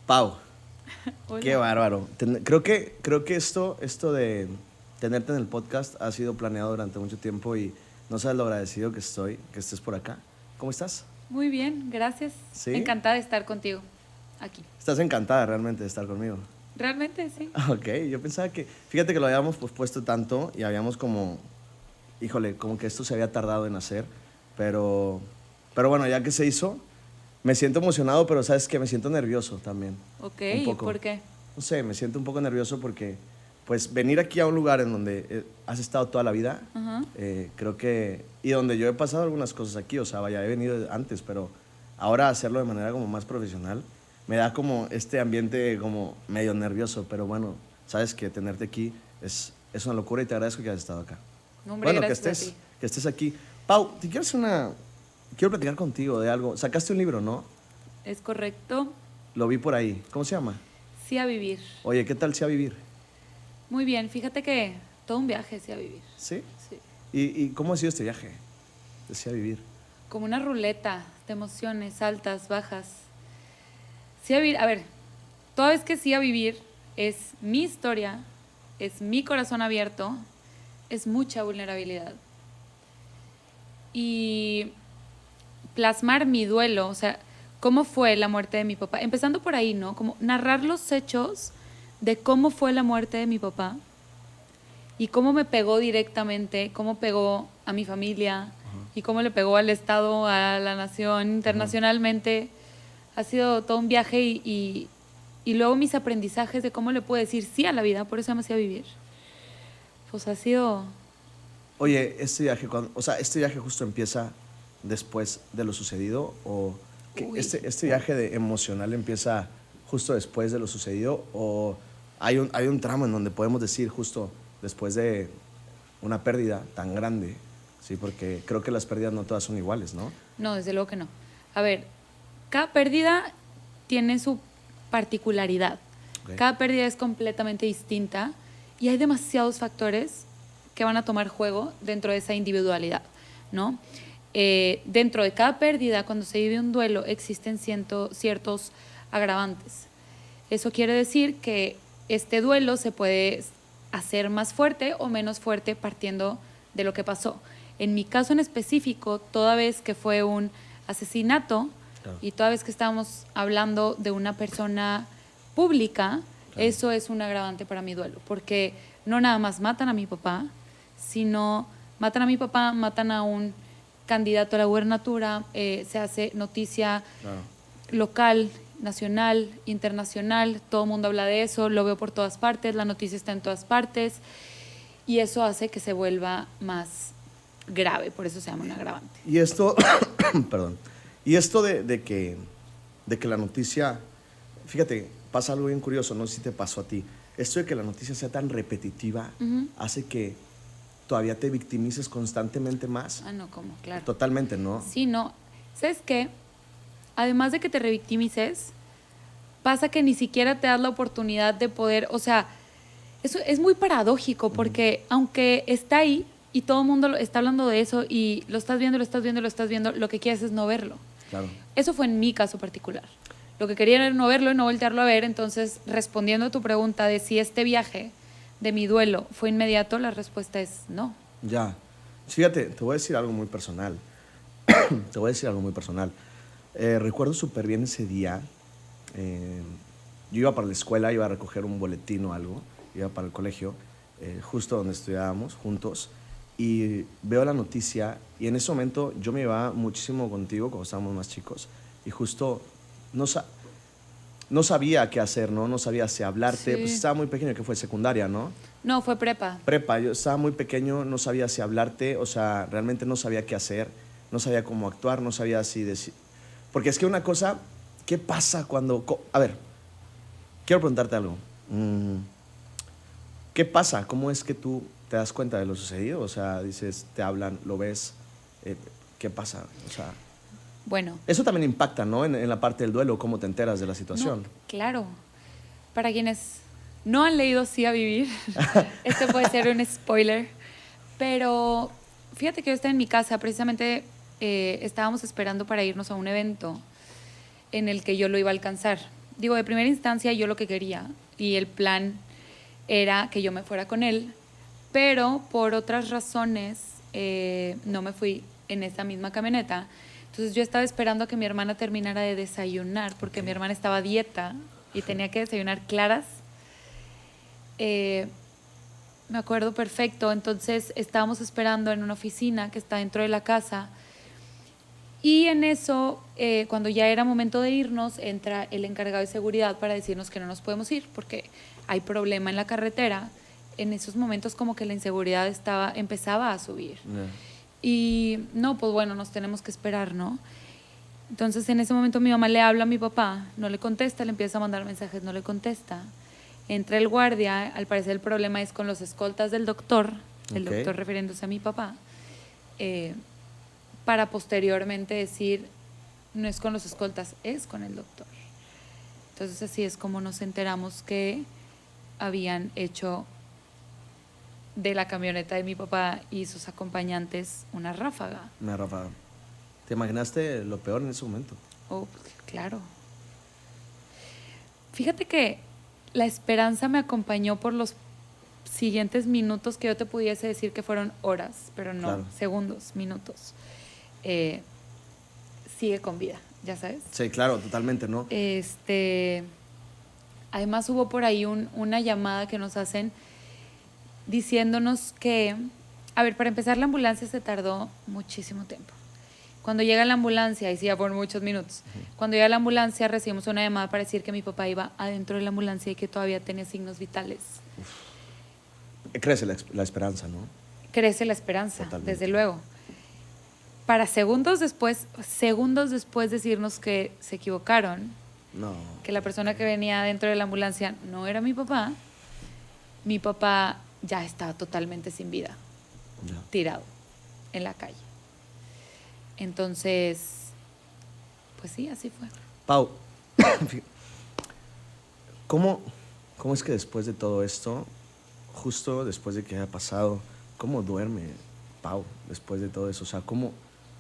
Pau, Hola. qué bárbaro. Creo que esto de tenerte en el podcast ha sido planeado durante mucho tiempo y no sabes lo agradecido que estoy que estés por acá. ¿Cómo estás? Muy bien, gracias. ¿Sí? Encantada de estar contigo aquí. Estás encantada realmente de estar conmigo. Realmente sí. Ok, yo pensaba que, fíjate que lo habíamos pospuesto tanto y habíamos como, híjole, como que esto se había tardado en hacer, pero, pero bueno, ya que se hizo, me siento emocionado, pero sabes que me siento nervioso también, Ok, un ¿y poco. por qué? No sé, me siento un poco nervioso porque, pues, venir aquí a un lugar en donde has estado toda la vida, Ajá. creo que, y donde yo he pasado algunas cosas aquí, o sea, vaya, he venido antes, pero ahora hacerlo de manera como más profesional, me da como este ambiente como medio nervioso, pero bueno, sabes que tenerte aquí es una locura y te agradezco que hayas estado acá. No, hombre, Bueno, gracias a ti. que estés aquí. Pau, te quiero hacer quiero platicar contigo de algo. Sacaste un libro, ¿no? Es correcto. Lo vi por ahí. ¿Cómo se llama? Sí a vivir. Oye, ¿qué tal si a vivir? Muy bien, fíjate que todo un viaje sí a vivir. ¿Sí? Sí. ¿Y cómo ha sido este viaje? Decía vivir. Como una ruleta de emociones altas, bajas. Sí a vivir, a ver, toda vez que sí a vivir es mi historia, es mi corazón abierto, es mucha vulnerabilidad. Y plasmar mi duelo, o sea, cómo fue la muerte de mi papá, empezando por ahí, ¿no? Como narrar los hechos de cómo fue la muerte de mi papá y cómo me pegó directamente, cómo pegó a mi familia y cómo le pegó al Estado, a la nación, internacionalmente. Ha sido todo un viaje y luego mis aprendizajes de cómo le puedo decir sí a la vida, por eso me hacía vivir. Pues ha sido... Oye, este viaje, o sea, este viaje justo empieza después de lo sucedido o que Uy. este viaje de emocional empieza justo después de lo sucedido o hay un tramo en donde podemos decir justo después de una pérdida tan grande, sí, porque creo que las pérdidas no todas son iguales, ¿no? No, desde luego que no. A ver, cada pérdida tiene su particularidad. Ok. Cada pérdida es completamente distinta y hay demasiados factores que van a tomar juego dentro de esa individualidad, ¿no? Dentro de cada pérdida, cuando se vive un duelo, existen ciertos agravantes. Eso quiere decir que este duelo se puede hacer más fuerte o menos fuerte partiendo de lo que pasó. En mi caso en específico, toda vez que fue un asesinato Claro. y toda vez que estábamos hablando de una persona pública, Claro. eso es un agravante para mi duelo, porque no nada más matan a mi papá, sino matan a mi papá, matan a un candidato a la gubernatura, se hace noticia Claro. local, nacional, internacional, todo el mundo habla de eso, lo veo por todas partes, la noticia está en todas partes y eso hace que se vuelva más grave, por eso se llama un agravante. Y esto, perdón, y esto de que la noticia, fíjate, pasa algo bien curioso, no sé si te pasó a ti, esto de que la noticia sea tan repetitiva hace que todavía te victimices constantemente más. Ah, no, ¿cómo? Claro. Totalmente, ¿no? Sí, no. ¿Sabes qué? Además de que te revictimices, pasa que ni siquiera te das la oportunidad de poder, o sea, eso es muy paradójico porque aunque está ahí y todo el mundo está hablando de eso y lo estás viendo, lo estás viendo, lo estás viendo, lo que quieres es no verlo. Claro. Eso fue en mi caso particular. Lo que quería era no verlo y no voltearlo a ver, entonces respondiendo a tu pregunta de si este viaje de mi duelo fue inmediato, la respuesta es no. Ya. Fíjate, te voy a decir algo muy personal. Te voy a decir algo muy personal. Recuerdo súper bien ese día. Yo iba para la escuela, iba a recoger un boletín o algo, iba para el colegio, justo donde estudiábamos juntos, y veo la noticia, y en ese momento yo me llevaba muchísimo contigo cuando estábamos más chicos, y justo no, no sabía qué hacer, ¿no? No sabía si hablarte, Sí. pues estaba muy pequeño, que fue secundaria, ¿no? No, fue prepa. Prepa, yo estaba muy pequeño, no sabía si hablarte, o sea, realmente no sabía qué hacer, no sabía cómo actuar, no sabía si decir... Porque es que una cosa, ¿qué pasa cuando... A ver, quiero preguntarte algo. ¿Qué pasa? ¿Cómo es que tú te das cuenta de lo sucedido? O sea, dices, te hablan, lo ves, ¿qué pasa? O sea, Bueno, eso también impacta, ¿no? En la parte del duelo, cómo te enteras de la situación. no, claro. Para quienes no han leído Sí a Vivir, este puede ser un spoiler, pero fíjate que yo estaba en mi casa, precisamente estábamos esperando para irnos a un evento en el que yo lo iba a alcanzar. digo, de primera instancia yo lo que quería y el plan era que yo me fuera con él, pero por otras razones no me fui en esa misma camioneta. Entonces yo estaba esperando a que mi hermana terminara de desayunar, porque mi hermana estaba a dieta y tenía que desayunar claras. Me acuerdo perfecto, entonces estábamos esperando en una oficina que está dentro de la casa y en eso, cuando ya era momento de irnos, entra el encargado de seguridad para decirnos que no nos podemos ir porque hay problema en la carretera. En esos momentos como que la inseguridad empezaba a subir. Y no, pues bueno, nos tenemos que esperar, ¿no? Entonces en ese momento mi mamá le habla a mi papá, no le contesta, le empieza a mandar mensajes, no le contesta. Entra el guardia, al parecer el problema es con los escoltas del doctor, el doctor refiriéndose a mi papá, para posteriormente decir, no es con los escoltas, es con el doctor. Entonces así es como nos enteramos que habían hecho de la camioneta de mi papá y sus acompañantes una ráfaga. Una ráfaga. ¿Te imaginaste lo peor en ese momento? Oh, claro. Fíjate que la esperanza me acompañó por los siguientes minutos que yo te pudiese decir que fueron horas, pero no, claro. Segundos, minutos. Sigue con vida, ya sabes. Sí, claro, totalmente, ¿no? Además hubo por ahí una llamada que nos hacen diciéndonos que, a ver, para empezar la ambulancia se tardó muchísimo tiempo. Cuando llega la ambulancia, y sí, ya fueron muchos minutos, cuando llega la ambulancia recibimos una llamada para decir que mi papá iba adentro de la ambulancia y que todavía tenía signos vitales. Crece la esperanza, ¿no? Crece la esperanza, totalmente. Desde luego. Para segundos después decirnos que se equivocaron, no. Que la persona que venía dentro de la ambulancia no era mi papá ya estaba totalmente sin vida, tirado en la calle. Entonces, pues sí, así fue. Pau, ¿cómo es que después de todo esto, justo después de que haya pasado, cómo duerme Pau después de todo eso? O sea, ¿cómo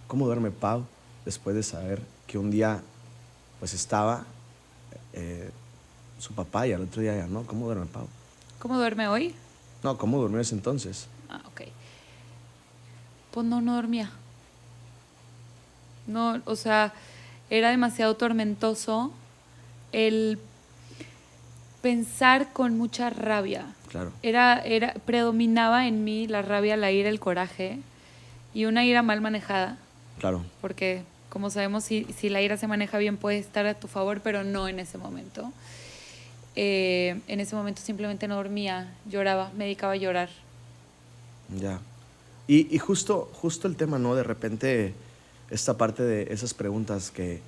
duerme Pau después de saber que un día pues estaba su papá y al otro día ya no? ¿Cómo duerme Pau? ¿Cómo duerme hoy? No, ¿cómo durmió ese entonces? Ah, ok. Pues no dormía. No, o sea, era demasiado tormentoso el pensar con mucha rabia. Claro. Predominaba en mí la rabia, la ira, el coraje y una ira mal manejada. Claro. Porque, como sabemos, si la ira se maneja bien puede estar a tu favor, pero no en ese momento. En ese momento simplemente no dormía, lloraba, me dedicaba a llorar. Ya. Y justo el tema, ¿no? De repente, esta parte de esas preguntas que,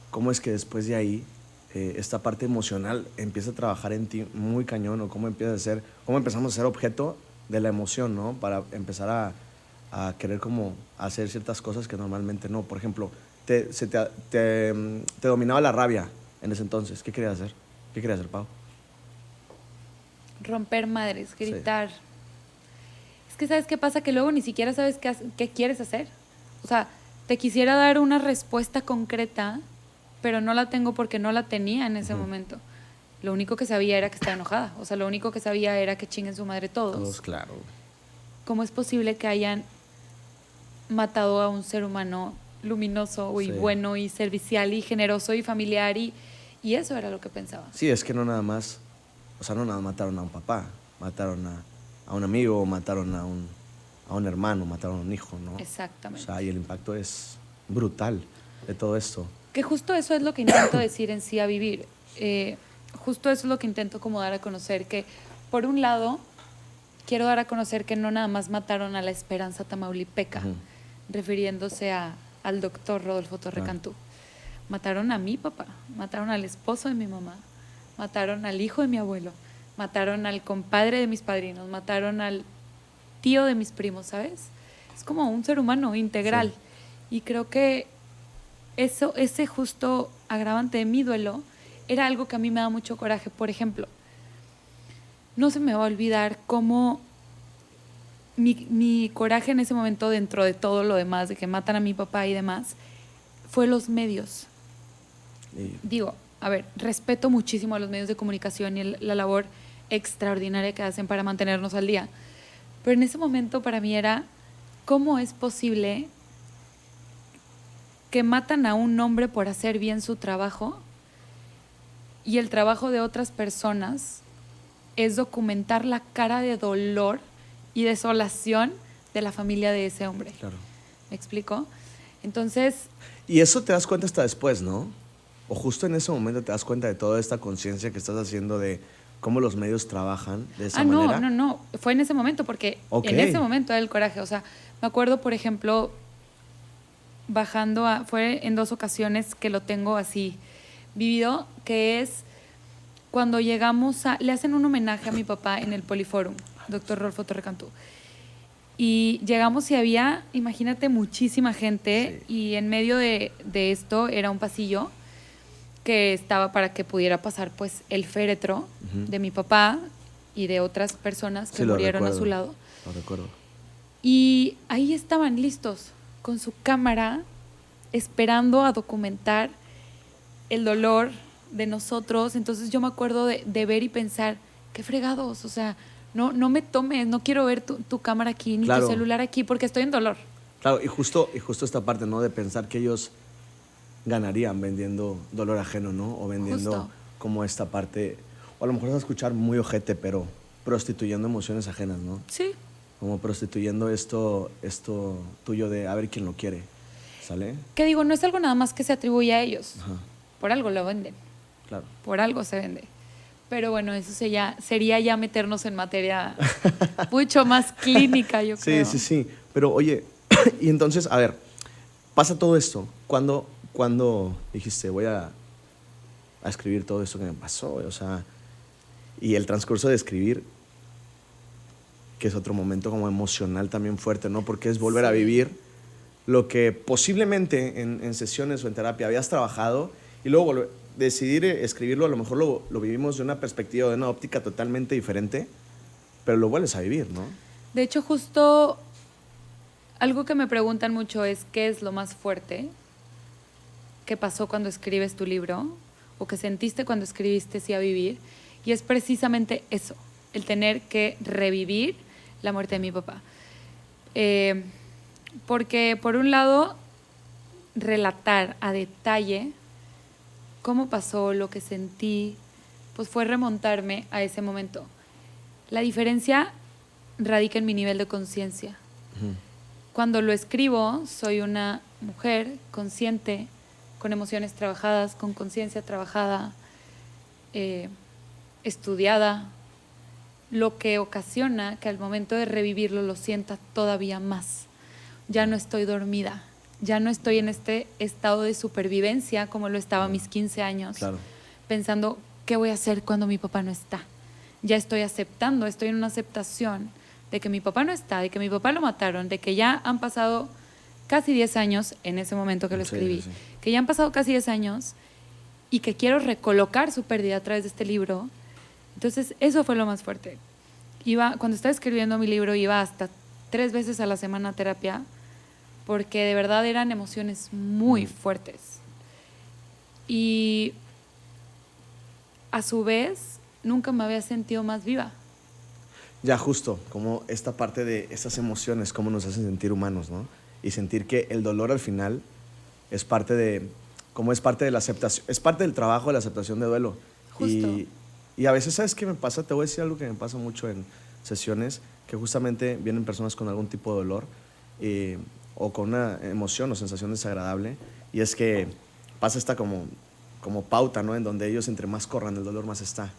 ¿cómo es que después de ahí, esta parte emocional empieza a trabajar en ti muy cañón? ¿O cómo empezamos a ser objeto de la emoción, ¿no? Para empezar a querer como hacer ciertas cosas que normalmente no. Por ejemplo, te dominaba la rabia en ese entonces. ¿Qué querías hacer? ¿Qué querías hacer, Pau? Romper madres, gritar. Sí. Es que ¿sabes qué pasa? Que luego ni siquiera sabes qué quieres hacer. O sea, te quisiera dar una respuesta concreta, pero no la tengo porque no la tenía en ese momento. Lo único que sabía era que estaba enojada. O sea, lo único que sabía era que chinguen su madre todos. Todos, claro. ¿Cómo es posible que hayan matado a un ser humano luminoso y bueno y servicial y generoso y familiar? Y eso era lo que pensaba. Sí, es que no nada más mataron a un papá, mataron a un amigo, mataron a un hermano, mataron a un hijo, ¿no? Exactamente. O sea, y el impacto es brutal de todo esto. Que justo eso es lo que intento decir en Sí a Vivir. Justo eso es lo que intento como dar a conocer, que por un lado quiero dar a conocer que no nada más mataron a la Esperanza Tamaulipeca, refiriéndose al doctor Rodolfo Torrecantú. Mataron a mi papá, mataron al esposo de mi mamá, mataron al hijo de mi abuelo, mataron al compadre de mis padrinos, mataron al tío de mis primos, ¿sabes? Es como un ser humano integral. Sí. Y creo que ese justo agravante de mi duelo era algo que a mí me da mucho coraje. Por ejemplo, no se me va a olvidar cómo mi coraje en ese momento, dentro de todo lo demás, de que matan a mi papá y demás, fue los medios. Digo, a ver, respeto muchísimo a los medios de comunicación y la labor extraordinaria que hacen para mantenernos al día. Pero en ese momento para mí era, ¿cómo es posible que matan a un hombre por hacer bien su trabajo y el trabajo de otras personas es documentar la cara de dolor y desolación de la familia de ese hombre? Claro. ¿Me explico? Entonces... Y eso te das cuenta hasta después, ¿no? O justo en ese momento te das cuenta de toda esta conciencia que estás haciendo de cómo los medios trabajan de esa manera. No. Fue en ese momento, porque en ese momento era el coraje. O sea, me acuerdo, por ejemplo, fue en 2 ocasiones que lo tengo así vivido, que es cuando le hacen un homenaje a mi papá en el Poliforum, doctor Rolfo Torrecantú. Y llegamos y había, imagínate, muchísima gente, sí. Y en medio de esto era un pasillo que estaba para que pudiera pasar pues el féretro de mi papá y de otras personas que murieron a su lado. Lo recuerdo. Y ahí estaban listos con su cámara esperando a documentar el dolor de nosotros. Entonces yo me acuerdo de ver y pensar, qué fregados, o sea, no me tomes, no quiero ver tu cámara aquí, ni tu celular aquí, porque estoy en dolor. Claro, y justo esta parte, ¿no? De pensar que ellos ganarían vendiendo dolor ajeno, ¿no? O vendiendo como esta parte, o a lo mejor vas a escuchar muy ojete, pero prostituyendo emociones ajenas, ¿no? Sí. Como prostituyendo esto tuyo de a ver quién lo quiere, ¿sale? Que digo, no es algo nada más que se atribuye a ellos. Ajá. Por algo lo venden. Claro. Por algo se vende. Pero bueno, eso sería ya meternos en materia mucho más clínica, yo creo. Sí. Pero oye, y entonces, a ver, pasa todo esto. ¿Cuándo dijiste, voy a escribir todo esto que me pasó? O sea, y el transcurso de escribir, que es otro momento como emocional también fuerte, ¿no? Porque es volver a vivir lo que posiblemente en sesiones o en terapia habías trabajado y luego decidir escribirlo, a lo mejor lo vivimos de una perspectiva, de una óptica totalmente diferente, pero lo vuelves a vivir, ¿no? De hecho, justo algo que me preguntan mucho es ¿qué es lo más fuerte que pasó cuando escribes tu libro o que sentiste cuando escribiste Sí a Vivir? Y es precisamente eso, el tener que revivir la muerte de mi papá. Porque, por un lado, relatar a detalle cómo pasó, lo que sentí, pues fue remontarme a ese momento. La diferencia radica en mi nivel de conciencia. Uh-huh. Cuando lo escribo, soy una mujer consciente, con emociones trabajadas, con conciencia trabajada, estudiada, lo que ocasiona que al momento de revivirlo lo sienta todavía más. Ya no estoy dormida, ya no estoy en este estado de supervivencia como lo estaba a mis 15 años, pensando qué voy a hacer cuando mi papá no está. Ya estoy aceptando, estoy en una aceptación de que mi papá no está, de que mi papá lo mataron, de que ya han pasado casi 10 años en ese momento que lo escribí, que ya han pasado casi 10 años y que quiero recolocar su pérdida a través de este libro. Entonces eso fue lo más fuerte. Cuando estaba escribiendo mi libro iba hasta 3 veces a la semana a terapia porque de verdad eran emociones muy fuertes. Y a su vez nunca me había sentido más viva. Ya justo, como esta parte de esas emociones, cómo nos hacen sentir humanos, ¿no? Y sentir que el dolor al final es parte de la aceptación, es parte del trabajo de la aceptación de duelo. Justo. Y a veces, ¿sabes qué me pasa? Te voy a decir algo que me pasa mucho en sesiones, que justamente vienen personas con algún tipo de dolor o con una emoción o sensación desagradable, y es que pasa esta como pauta, ¿no? En donde ellos entre más corran, el dolor más está.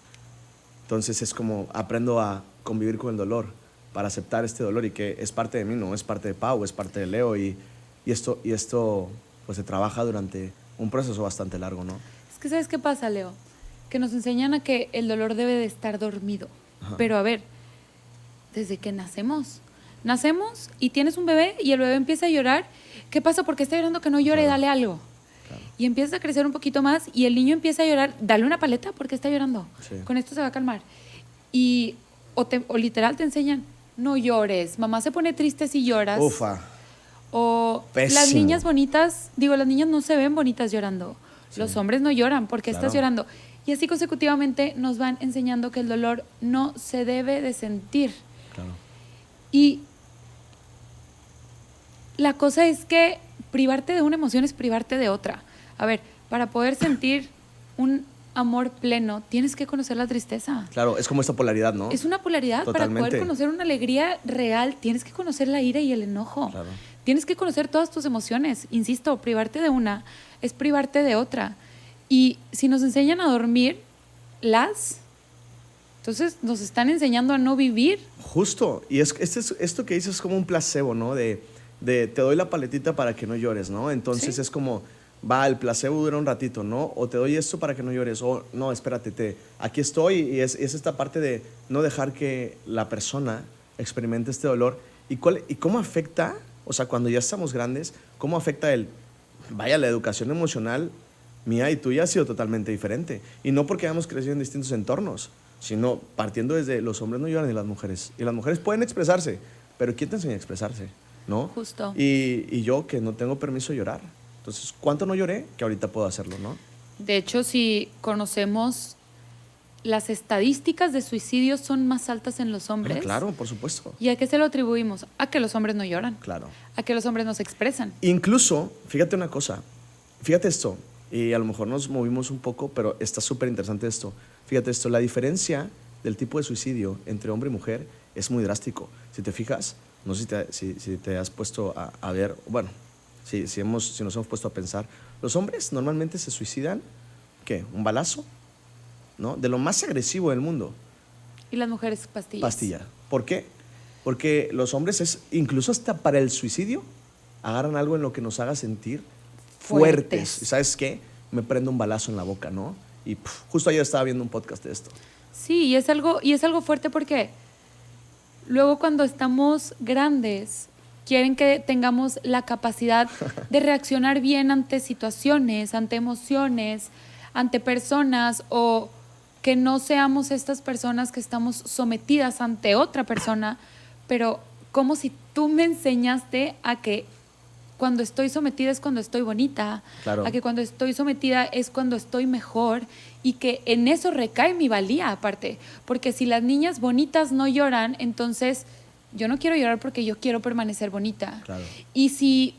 Entonces es como aprendo a convivir con el dolor para aceptar este dolor y que es parte de mí, no es parte de Pau, es parte de Leo y esto pues se trabaja durante un proceso bastante largo, ¿no? Es que ¿sabes qué pasa, Leo? Que nos enseñan a que el dolor debe de estar dormido. Ajá. Pero a ver, desde que nacemos y tienes un bebé y el bebé empieza a llorar, ¿qué pasa? ¿Por qué está llorando? Que no llore, claro. Dale algo. Claro. Y empieza a crecer un poquito más y el niño empieza a llorar, dale una paleta porque está llorando. Sí. Con esto se va a calmar. O literal te enseñan, no llores, mamá se pone triste si lloras. Ufa. O Pésimo. Las niñas bonitas, las niñas no se ven bonitas llorando. Los hombres no lloran. ¿Por qué estás Claro. llorando? Y así consecutivamente nos van enseñando que el dolor no se debe de sentir. Claro. Y la cosa es que privarte de una emoción es privarte de otra. A ver, para poder sentir un amor pleno, tienes que conocer la tristeza. Claro, es como esta polaridad, ¿no? Es una polaridad. Totalmente. Para poder conocer una alegría real, tienes que conocer la ira y el enojo. Claro. Tienes que conocer todas tus emociones. Insisto, privarte de una es privarte de otra. Y si nos enseñan a dormir, entonces nos están enseñando a no vivir. Justo. Y esto que dices es como un placebo, ¿no? De te doy la paletita para que no llores, ¿no? Entonces Sí. es como, va, el placebo dura un ratito, ¿no? O te doy esto para que no llores. O no, espérate, aquí estoy. Y es esta parte de no dejar que la persona experimente este dolor. ¿Y cómo afecta, o sea, cuando ya estamos grandes, cómo afecta vaya, la educación emocional mía y tuya ha sido totalmente diferente. Y no porque hayamos crecido en distintos entornos, sino partiendo desde los hombres no lloran y las mujeres. Y las mujeres pueden expresarse, pero ¿quién te enseña a expresarse? ¿No? Justo. Y yo que no tengo permiso de llorar. Entonces, ¿cuánto no lloré? Que ahorita puedo hacerlo, ¿no? De hecho, si conocemos las estadísticas de suicidios son más altas en los hombres. Claro, por supuesto. ¿Y a qué se lo atribuimos? A que los hombres no lloran. Claro. A que los hombres no se expresan. Incluso, fíjate una cosa, fíjate esto, y a lo mejor nos movimos un poco, pero está súper interesante esto. Fíjate esto, la diferencia del tipo de suicidio entre hombre y mujer es muy drástico. Si te fijas, no sé si te has puesto a ver, bueno, si nos hemos puesto a pensar, los hombres normalmente se suicidan, ¿qué? ¿Un balazo? ¿No? De lo más agresivo del mundo. Y las mujeres pastillas. Pastilla. ¿Por qué? Porque los hombres incluso hasta para el suicidio, agarran algo en lo que nos haga sentir fuertes. ¿Y sabes qué? Me prendo un balazo en la boca, ¿no? Y justo ayer estaba viendo un podcast de esto. Sí, y es algo fuerte porque luego cuando estamos grandes quieren que tengamos la capacidad de reaccionar bien ante situaciones, ante emociones, ante personas, o que no seamos estas personas que estamos sometidas ante otra persona, pero como si tú me enseñaste a que cuando estoy sometida es cuando estoy bonita, Claro. a que cuando estoy sometida es cuando estoy mejor, y que en eso recae mi valía aparte, porque si las niñas bonitas no lloran, entonces yo no quiero llorar porque yo quiero permanecer bonita. Claro. Y si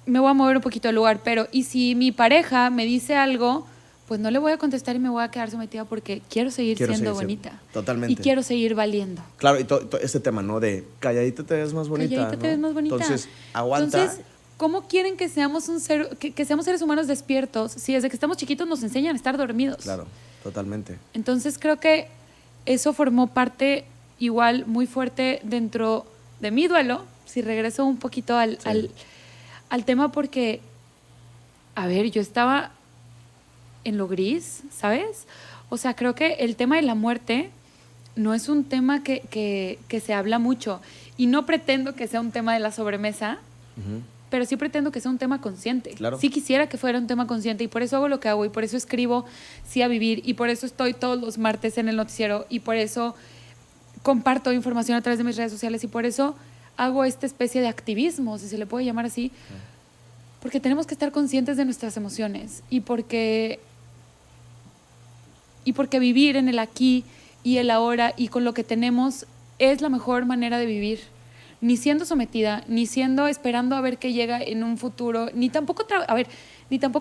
me voy a mover un poquito del lugar, pero y si mi pareja me dice algo, pues no le voy a contestar y me voy a quedar sometida porque quiero seguir siendo bonita. Totalmente. Y quiero seguir valiendo. Claro, y este tema, ¿no? De calladita te ves más bonita. Calladita ¿no? te ves más bonita. Entonces, aguanta. Entonces, ¿cómo quieren que seamos que seamos seres humanos despiertos si desde que estamos chiquitos nos enseñan a estar dormidos? Claro, totalmente. Entonces creo que eso formó parte igual muy fuerte dentro de mi duelo, si regreso un poquito al tema, porque, a ver, yo estaba en lo gris, ¿sabes? O sea, creo que el tema de la muerte no es un tema que se habla mucho, y no pretendo que sea un tema de la sobremesa, pero sí pretendo que sea un tema consciente. Claro. Sí quisiera que fuera un tema consciente, y por eso hago lo que hago, y por eso escribo Sí a Vivir, y por eso estoy todos los martes en el noticiero, y por eso comparto información a través de mis redes sociales, y por eso hago esta especie de activismo, si se le puede llamar así, porque tenemos que estar conscientes de nuestras emociones, y porque vivir en el aquí y el ahora y con lo que tenemos es la mejor manera de vivir. Ni siendo sometida, ni esperando a ver qué llega en un futuro, ni tampoco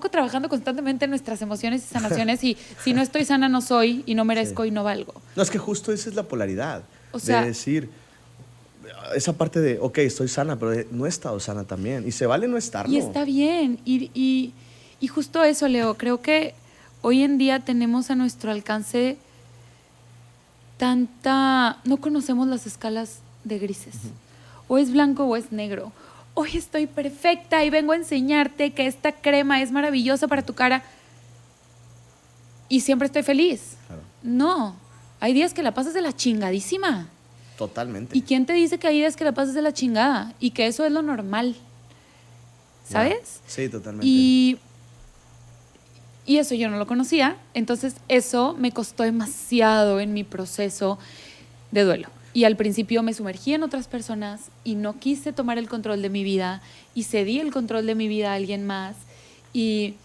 trabajando constantemente en nuestras emociones y sanaciones, y si no estoy sana no soy, y no merezco y no valgo. No, es que justo esa es la polaridad. O sea, de decir, esa parte de, ok, estoy sana, pero no he estado sana también. Y se vale no estarlo. Y está bien. Y justo eso, Leo, creo que hoy en día tenemos a nuestro alcance no conocemos las escalas de grises. O es blanco o es negro. Hoy estoy perfecta y vengo a enseñarte que esta crema es maravillosa para tu cara y siempre estoy feliz. Claro. No, hay días que la pasas de la chingadísima. Totalmente. ¿Y quién te dice que hay días que la pasas de la chingada? Y que eso es lo normal. ¿Sabes? Sí, totalmente. Y eso yo no lo conocía, entonces eso me costó demasiado en mi proceso de duelo. Y al principio me sumergí en otras personas y no quise tomar el control de mi vida, y cedí el control de mi vida a alguien más, y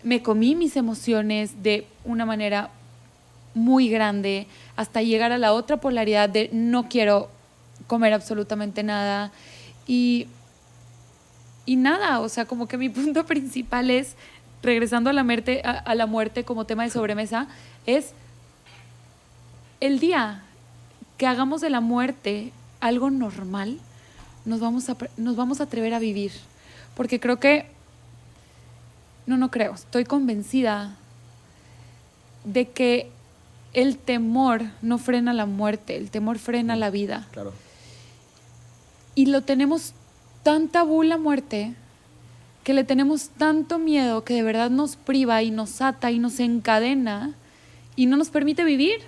me comí mis emociones de una manera muy grande hasta llegar a la otra polaridad de no quiero comer absolutamente nada y nada, o sea, como que mi punto principal es, regresando a la muerte como tema de sobremesa, es el día que hagamos de la muerte algo normal, nos vamos a atrever a vivir. Porque creo que, no creo, estoy convencida de que el temor no frena la muerte, el temor frena la vida. Claro. Y lo tenemos tan tabú la muerte, que le tenemos tanto miedo que de verdad nos priva y nos ata y nos encadena y no nos permite vivir.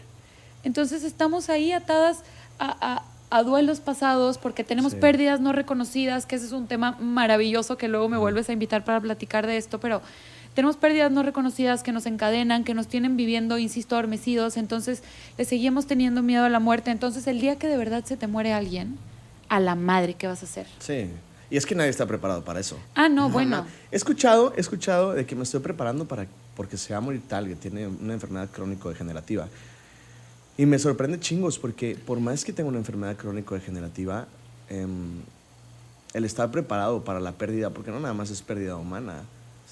Entonces estamos ahí atadas a duelos pasados porque tenemos pérdidas no reconocidas, que ese es un tema maravilloso que luego me vuelves a invitar para platicar de esto, pero tenemos pérdidas no reconocidas que nos encadenan, que nos tienen viviendo, insisto, adormecidos, entonces le seguimos teniendo miedo a la muerte. Entonces el día que de verdad se te muere alguien, a la madre, ¿qué vas a hacer? Sí, y es que nadie está preparado para eso. Ah, no, bueno. He escuchado de que me estoy preparando porque se va a morir tal, que tiene una enfermedad crónico-degenerativa. Y me sorprende chingos, porque por más que tenga una enfermedad crónico-degenerativa, el estar preparado para la pérdida, porque no nada más es pérdida humana,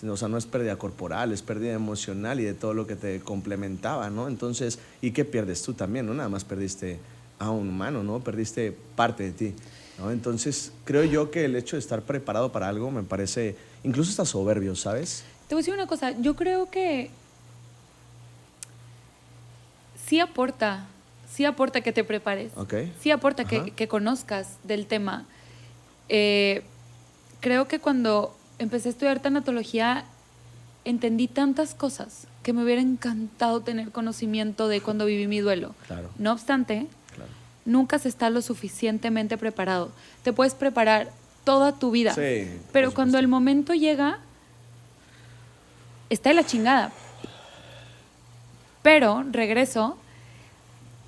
o sea, no es pérdida corporal, es pérdida emocional y de todo lo que te complementaba, ¿no? Entonces, ¿y qué pierdes tú también? No nada más perdiste a un humano, ¿no? Perdiste parte de ti, ¿no? Entonces, creo yo que el hecho de estar preparado para algo me parece, incluso está soberbio, ¿sabes? Te voy a decir una cosa, yo creo que sí aporta que te prepares, sí aporta que conozcas del tema. Creo que cuando empecé a estudiar tanatología entendí tantas cosas que me hubiera encantado tener conocimiento de cuando viví mi duelo. Claro. No obstante, nunca se está lo suficientemente preparado. Te puedes preparar toda tu vida, pero cuando el momento llega, está de la chingada. Pero, regreso,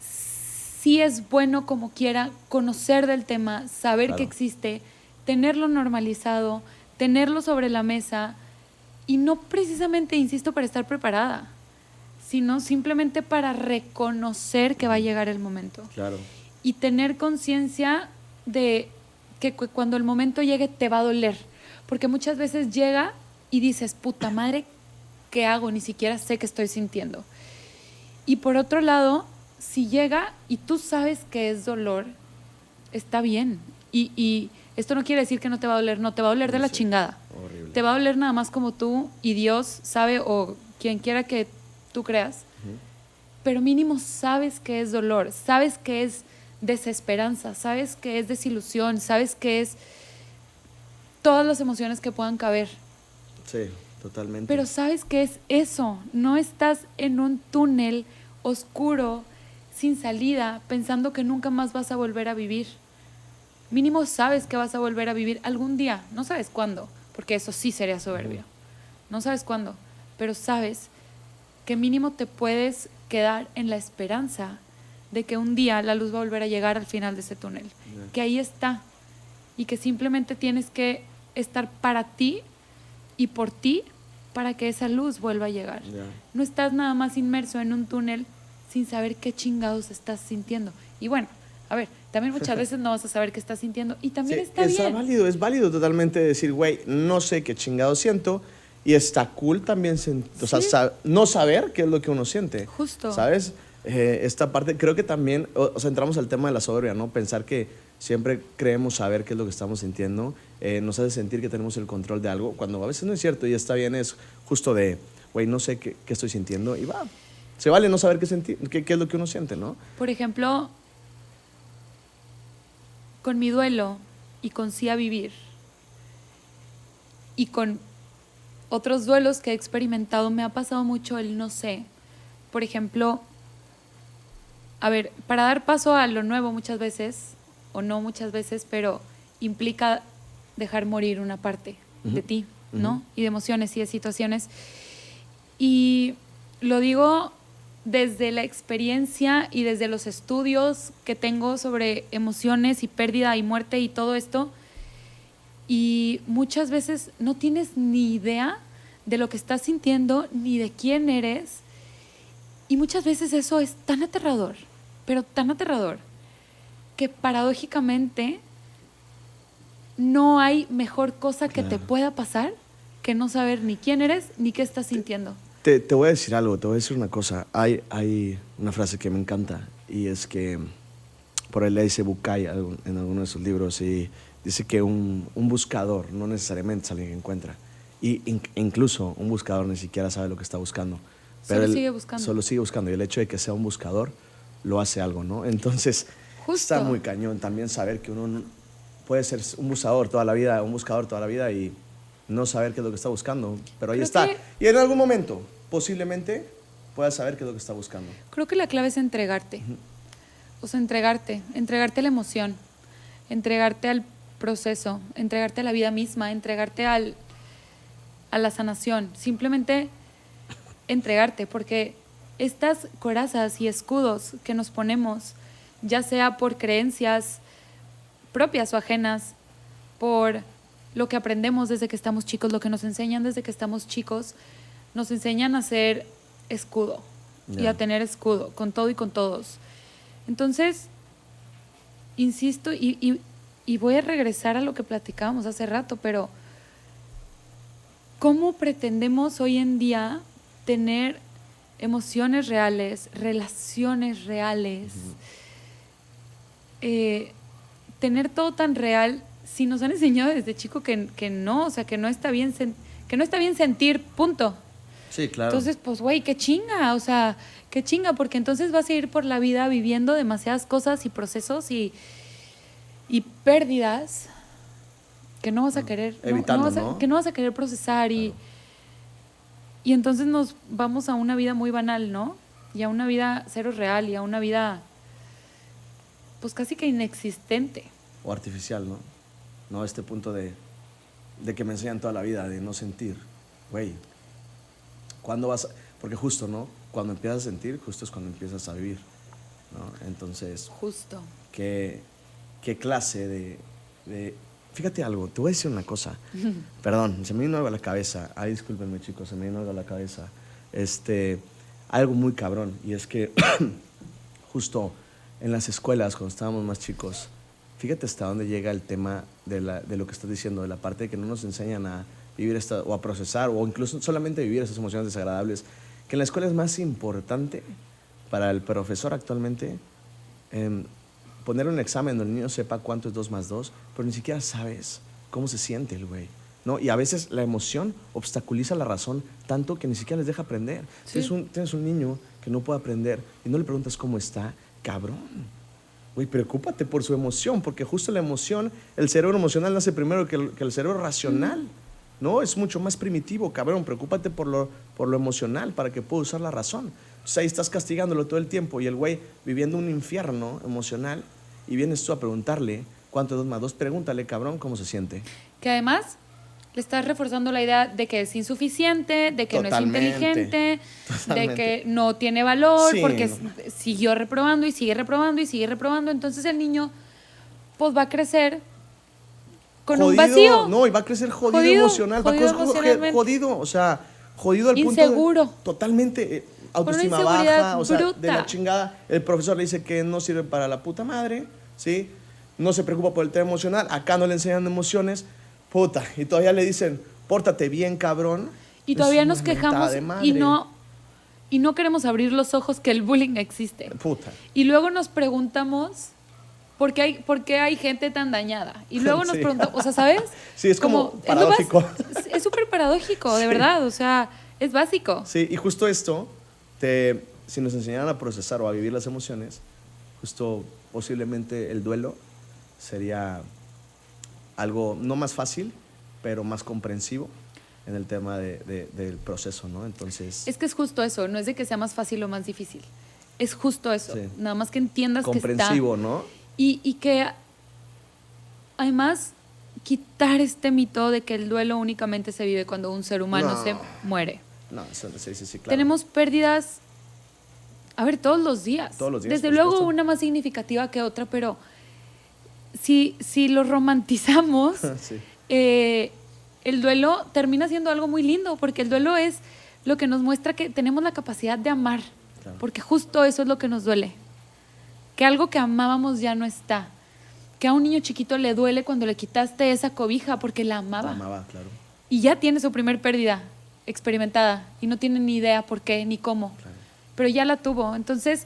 sí es bueno como quiera conocer del tema, saber que existe, tenerlo normalizado, tenerlo sobre la mesa, y no precisamente, insisto, para estar preparada, sino simplemente para reconocer que va a llegar el momento. Claro. Y tener conciencia de que cuando el momento llegue te va a doler. Porque muchas veces llega y dices, puta madre, ¿qué hago? Ni siquiera sé qué estoy sintiendo. Y por otro lado, si llega y tú sabes que es dolor, está bien. Y esto no quiere decir que no te va a doler, no, te va a doler de la chingada. Horrible. Te va a doler nada más como tú y Dios sabe, o quien quiera que tú creas, pero mínimo sabes que es dolor, sabes que es desesperanza, sabes que es desilusión, sabes que es todas las emociones que puedan caber. Sí, totalmente. Pero sabes que es eso, no estás en un túnel oscuro, sin salida, pensando que nunca más vas a volver a vivir. Mínimo sabes que vas a volver a vivir algún día, no sabes cuándo, porque eso sí sería soberbio. No sabes cuándo, pero sabes que mínimo te puedes quedar en la esperanza de que un día la luz va a volver a llegar al final de ese túnel, que ahí está, y que simplemente tienes que estar para ti y por ti para que esa luz vuelva a llegar. No estás nada más inmerso en un túnel sin saber qué chingados estás sintiendo. Y bueno, a ver, también muchas veces no vas a saber qué estás sintiendo y también está bien. Es válido totalmente decir, güey, no sé qué chingados siento, y está cool también o sea, no saber qué es lo que uno siente. Justo. ¿Sabes? Esta parte, creo que también, o sea, entramos al tema de la soberbia, ¿no? Pensar que siempre creemos saber qué es lo que estamos sintiendo, nos hace sentir que tenemos el control de algo, cuando a veces no es cierto y está bien, es justo de, güey, no sé qué estoy sintiendo, y va. Se vale no saber qué es lo que uno siente, ¿no? Por ejemplo, con mi duelo y con Sí a Vivir y con otros duelos que he experimentado, me ha pasado mucho el no sé. Por ejemplo, a ver, para dar paso a lo nuevo muchas veces, o no muchas veces, pero implica dejar morir una parte de ti, ¿no? Y de emociones y de situaciones. Y lo digo desde la experiencia y desde los estudios que tengo sobre emociones y pérdida y muerte y todo esto. Y muchas veces no tienes ni idea de lo que estás sintiendo ni de quién eres. Y muchas veces eso es tan aterrador, pero tan aterrador, que paradójicamente no hay mejor cosa que te pueda pasar que no saber ni quién eres ni qué estás sintiendo. Te voy a decir algo, te voy a decir una cosa. Hay una frase que me encanta y es que por ahí le dice Bucay en alguno de sus libros y dice que un buscador no necesariamente es alguien que encuentra. Y incluso un buscador ni siquiera sabe lo que está buscando. Pero Solo sigue buscando. Solo sigue buscando. Y el hecho de que sea un buscador lo hace algo, ¿no? Entonces, Justo. está muy cañón también saber que uno puede ser un buscador toda la vida y no saber qué es lo que está buscando. Pero ahí está. Y en algún momento, posiblemente, puedas saber qué es lo que está buscando. Creo que la clave es entregarte. O sea, entregarte a la emoción, entregarte al proceso, entregarte a la vida misma, entregarte a la sanación. Simplemente entregarte, porque estas corazas y escudos que nos ponemos, ya sea por creencias propias o ajenas, por lo que aprendemos desde que estamos chicos, lo que nos enseñan desde que estamos chicos, nos enseñan a ser escudo y a tener escudo con todo y con todos. Entonces, insisto, y voy a regresar a lo que platicábamos hace rato, pero ¿cómo pretendemos hoy en día tener emociones reales, relaciones reales, tener todo tan real si nos han enseñado desde chico que no, o sea, que no está bien sentir, punto? Sí, claro. Entonces, pues, güey, qué chinga, o sea, qué chinga, porque entonces vas a ir por la vida viviendo demasiadas cosas y procesos y pérdidas que no vas a querer, evitando, que no vas a querer procesar y entonces nos vamos a una vida muy banal, ¿no? Y a una vida cero real y a una vida pues casi que inexistente. O artificial, ¿no? No, este punto de que me enseñan toda la vida, de no sentir. Güey, ¿cuándo vas? Porque justo, ¿no? Cuando empiezas a sentir, justo es cuando empiezas a vivir, ¿no? Entonces, justo. ¿Qué clase de Fíjate algo, te voy a decir una cosa. Perdón, se me vino algo a la cabeza. Ay, discúlpenme, chicos, se me vino algo a la cabeza. Algo muy cabrón. Y es que justo en las escuelas, cuando estábamos más chicos, fíjate hasta dónde llega el tema de lo que estás diciendo, de la parte de que no nos enseñan a vivir o a procesar, o incluso solamente vivir esas emociones desagradables. Que en la escuela es más importante para el profesor actualmente poner un examen donde el niño sepa cuánto es 2 más 2, pero ni siquiera sabes cómo se siente el güey, ¿no? Y a veces la emoción obstaculiza la razón tanto que ni siquiera les deja aprender. Sí. Tienes un niño que no puede aprender y no le preguntas cómo está, cabrón. Güey, preocúpate por su emoción, porque justo la emoción, el cerebro emocional nace primero que el cerebro racional, ¿no? Es mucho más primitivo, cabrón. Preocúpate por lo emocional para que pueda usar la razón. Entonces ahí estás castigándolo todo el tiempo y el güey viviendo un infierno emocional. Y vienes tú a preguntarle cuánto es 2 más 2, pregúntale, cabrón, cómo se siente. Que además le estás reforzando la idea de que es insuficiente, de que Totalmente. No es inteligente, de que no tiene valor, Sí, porque siguió reprobando y sigue reprobando y sigue reprobando. Entonces el niño pues va a crecer con jodido, un vacío. No, y va a crecer jodido emocional. Jodido, o sea, jodido al punto inseguro. Totalmente. Autoestima baja, o sea, de la chingada. El profesor le dice que no sirve para la puta madre, ¿sí? No se preocupa por el tema emocional. Acá no le enseñan emociones, puta. Y todavía le dicen, pórtate bien, cabrón. Y todavía nos quejamos y no queremos abrir los ojos que el bullying existe. Puta. Y luego nos preguntamos por qué hay gente tan dañada. Y luego nos preguntamos, o sea, ¿sabes? Sí, es como paradójico. Es súper paradójico, de verdad. O sea, es básico. Sí, y justo esto... si nos enseñaran a procesar o a vivir las emociones, justo posiblemente el duelo sería algo no más fácil, pero más comprensivo en el tema del proceso, ¿no? Entonces... Es que es justo eso, no es de que sea más fácil o más difícil. Es justo eso, sí. Nada más que entiendas que está... Comprensivo, ¿no? Y que además quitar este mito de que el duelo únicamente se vive cuando un ser humano se muere. No, sí, claro. Tenemos pérdidas, a ver, todos los días. Todos los días, desde por luego supuesto. Una más significativa que otra, pero si lo romantizamos, sí. el duelo termina siendo algo muy lindo, porque el duelo es lo que nos muestra que tenemos la capacidad de amar, Claro. porque justo eso es lo que nos duele, que algo que amábamos ya no está, que a un niño chiquito le duele cuando le quitaste esa cobija porque la amaba. La amaba, claro. Y ya tiene su primer pérdida experimentada y no tiene ni idea por qué ni cómo, Claro. pero ya la tuvo. Entonces,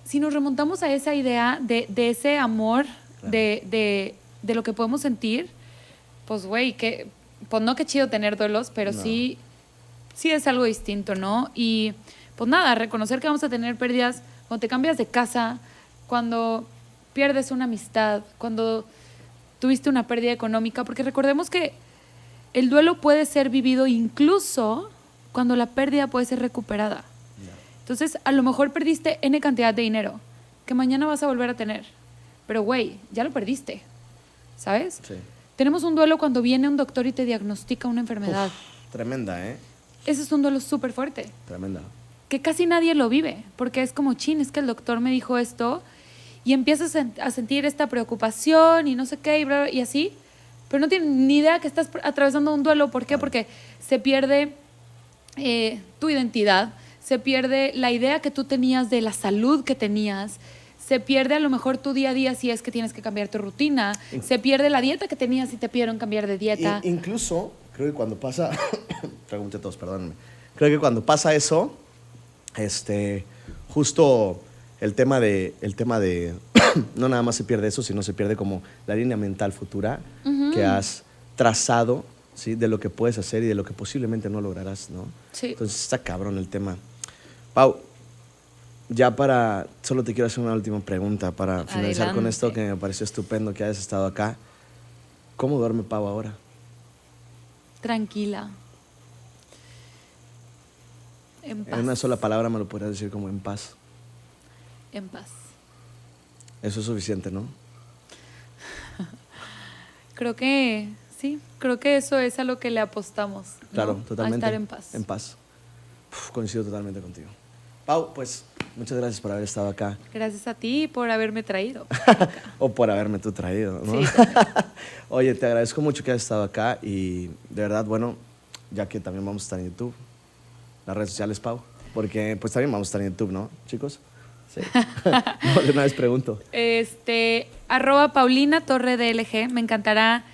si nos remontamos a esa idea de ese amor, Claro. de lo que podemos sentir, pues güey, pues no que chido tener duelos, pero No. sí es algo distinto, ¿no? Y pues nada, reconocer que vamos a tener pérdidas cuando te cambias de casa, cuando pierdes una amistad, cuando tuviste una pérdida económica, porque recordemos que el duelo puede ser vivido incluso cuando la pérdida puede ser recuperada. Ya. Entonces, a lo mejor perdiste N cantidad de dinero que mañana vas a volver a tener. Pero, güey, ya lo perdiste, ¿sabes? Sí. Tenemos un duelo cuando viene un doctor y te diagnostica una enfermedad. Uf, tremenda, ¿eh? Ese es un duelo súper fuerte, Tremenda. que casi nadie lo vive, porque es como, chin, es que el doctor me dijo esto, y empiezas a sentir esta preocupación y no sé qué, y así, pero no tienes ni idea que estás atravesando un duelo. ¿Por qué? Claro. Porque se pierde tu identidad, se pierde la idea que tú tenías de la salud que tenías, se pierde a lo mejor tu día a día si es que tienes que cambiar tu rutina, se pierde la dieta que tenías si te pidieron cambiar de dieta. Incluso, creo que cuando pasa, pregunté a todos, perdónenme, creo que cuando pasa eso, justo el tema de no nada más se pierde eso, sino se pierde como la línea mental futura que has trazado, ¿sí? De lo que puedes hacer y de lo que posiblemente no lograrás, ¿no? Sí. Entonces está cabrón el tema. Pau, solo te quiero hacer una última pregunta para finalizar con Adelante. esto que me pareció estupendo que hayas estado acá. ¿Cómo duerme Pau ahora? Tranquila. En paz. En una sola palabra me lo podrías decir como en paz. En paz. Eso es suficiente, ¿no? Creo que sí, creo que eso es a lo que le apostamos, ¿no? Claro, totalmente. A estar en paz. En paz. Coincido totalmente contigo. Pau, pues muchas gracias por haber estado acá Gracias a ti por haberme traído. o por haberme tú traído, ¿no? Sí. Oye, te agradezco mucho que hayas estado acá y de verdad, bueno, ya que también vamos a estar en YouTube, las redes sociales, Pau, porque pues también vamos a estar en YouTube, ¿no, chicos? Sí. No, de una vez pregunto. @Paulina Torre DLG. Me encantará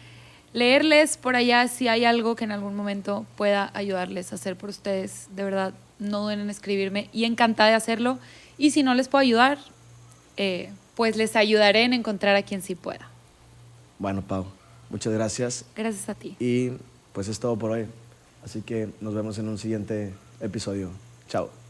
leerles por allá si hay algo que en algún momento pueda ayudarles a hacer por ustedes. De verdad, no duden en escribirme y encantada de hacerlo. Y si no les puedo ayudar, pues les ayudaré en encontrar a quien sí pueda. Bueno, Pau, muchas gracias Gracias a ti. y pues es todo por hoy. Así que nos vemos en un siguiente episodio. Chao.